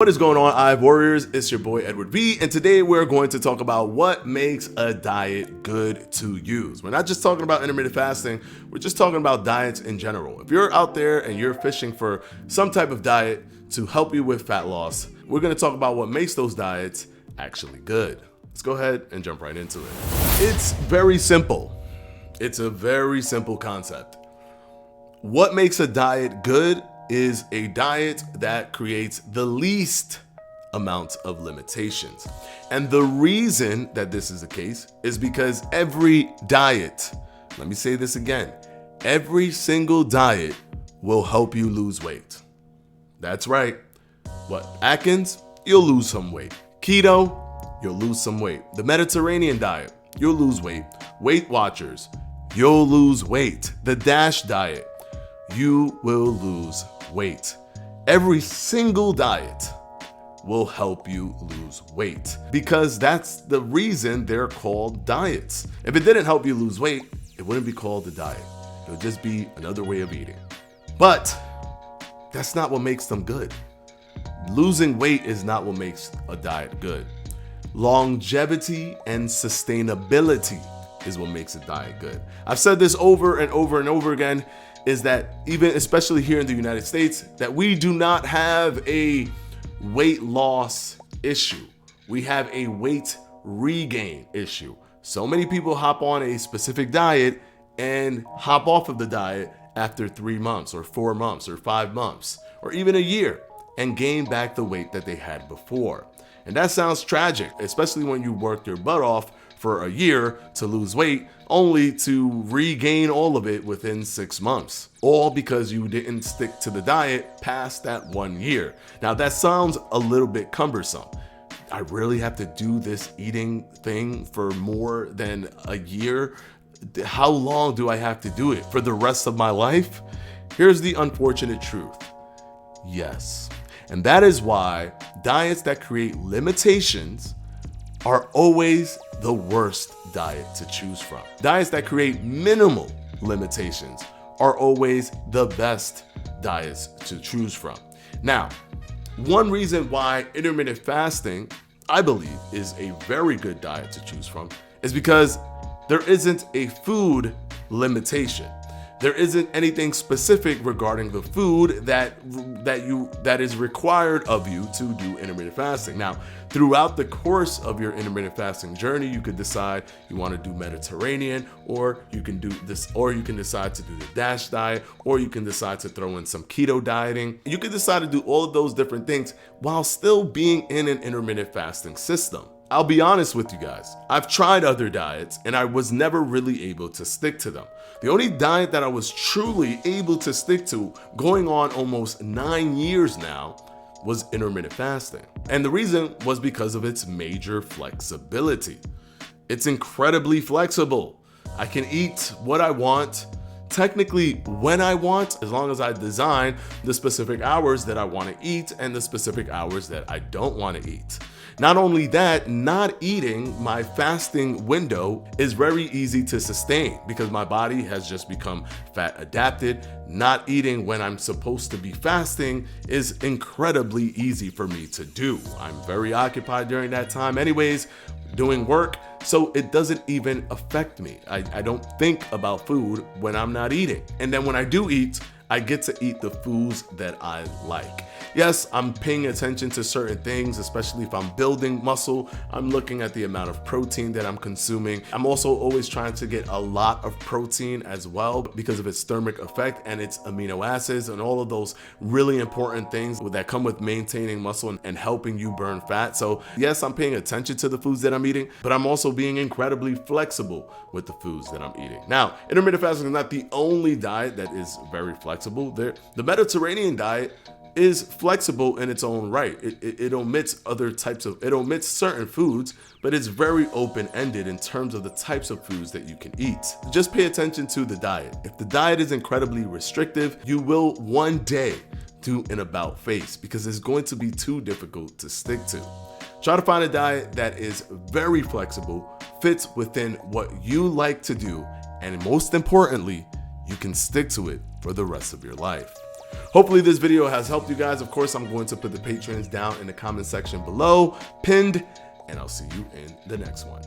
What is going on, IVE Warriors? It's your boy Edward V, and today we're going to talk about what makes a diet good to use. We're not just talking about intermittent fasting, we're just talking about diets in general. If you're out there and you're fishing for some type of diet to help you with fat loss, we're going to talk about what makes those diets actually good. Let's go ahead and jump right into it. It's very simple. It's a very simple concept. What makes a diet good is a diet that creates the least amount of limitations. And the reason that this is the case is because every diet, let me say this again, every single diet will help you lose weight. That's right. What? Atkins, you'll lose some weight. Keto, you'll lose some weight. The Mediterranean diet, you'll lose weight. Weight Watchers, you'll lose weight. The DASH diet, you will lose weight. Every single diet will help you lose weight because that's the reason they're called diets. If it didn't help you lose weight, it wouldn't be called a diet. It would just be another way of eating. But that's not what makes them good. Losing weight is not what makes a diet good. Longevity and sustainability is what makes a diet good. I've said this over and over and over again, is that even especially here in the United States, that we do not have a weight loss issue. We have a weight regain issue. So many people hop on a specific diet and hop off of the diet after 3 months or 4 months or 5 months or even a year and gain back the weight that they had before. And that sounds tragic, especially when you worked your butt off for a year to lose weight, only to regain all of it within 6 months, all because you didn't stick to the diet past that 1 year. Now that sounds a little bit cumbersome. I really have to do this eating thing for more than a year? How long do I have to do it? For the rest of my life? Here's the unfortunate truth. Yes. And that is why diets that create limitations are always the worst diet to choose from. Diets that create minimal limitations are always the best diets to choose from. Now, one reason why intermittent fasting, I believe, is a very good diet to choose from is because there isn't a food limitation. There isn't anything specific regarding the food that is required of you to do intermittent fasting. Now, throughout the course of your intermittent fasting journey, you could decide you want to do Mediterranean, or you can do this, or you can decide to do the DASH diet, or you can decide to throw in some keto dieting. You can decide to do all of those different things while still being in an intermittent fasting system. I'll be honest with you guys. I've tried other diets and I was never really able to stick to them. The only diet that I was truly able to stick to, going on almost 9 years now, was intermittent fasting. And the reason was because of its major flexibility. It's incredibly flexible. I can eat what I want, technically when I want, as long as I design the specific hours that I want to eat and the specific hours that I don't want to eat. Not only that, not eating my fasting window is very easy to sustain because my body has just become fat adapted. Not eating when I'm supposed to be fasting is incredibly easy for me to do. I'm very occupied during that time anyways, doing work, so it doesn't even affect me. I don't think about food when I'm not eating. And then when I do eat, I get to eat the foods that I like. Yes, I'm paying attention to certain things, especially if I'm building muscle. I'm looking at the amount of protein that I'm consuming. I'm also always trying to get a lot of protein as well because of its thermic effect and its amino acids and all of those really important things that come with maintaining muscle and helping you burn fat. So yes, I'm paying attention to the foods that I'm eating, but I'm also being incredibly flexible with the foods that I'm eating. Now, intermittent fasting is not the only diet that is very flexible. The Mediterranean diet is flexible in its own right. It omits certain foods, but it's very open-ended in terms of the types of foods that you can eat. Just pay attention to the diet. If the diet is incredibly restrictive, you will one day do an about face because it's going to be too difficult to stick to. Try to find a diet that is very flexible, fits within what you like to do, and most importantly, you can stick to it for the rest of your life. Hopefully this video has helped you guys. Of course, I'm going to put the Patreons down in the comment section below, pinned, and I'll see you in the next one.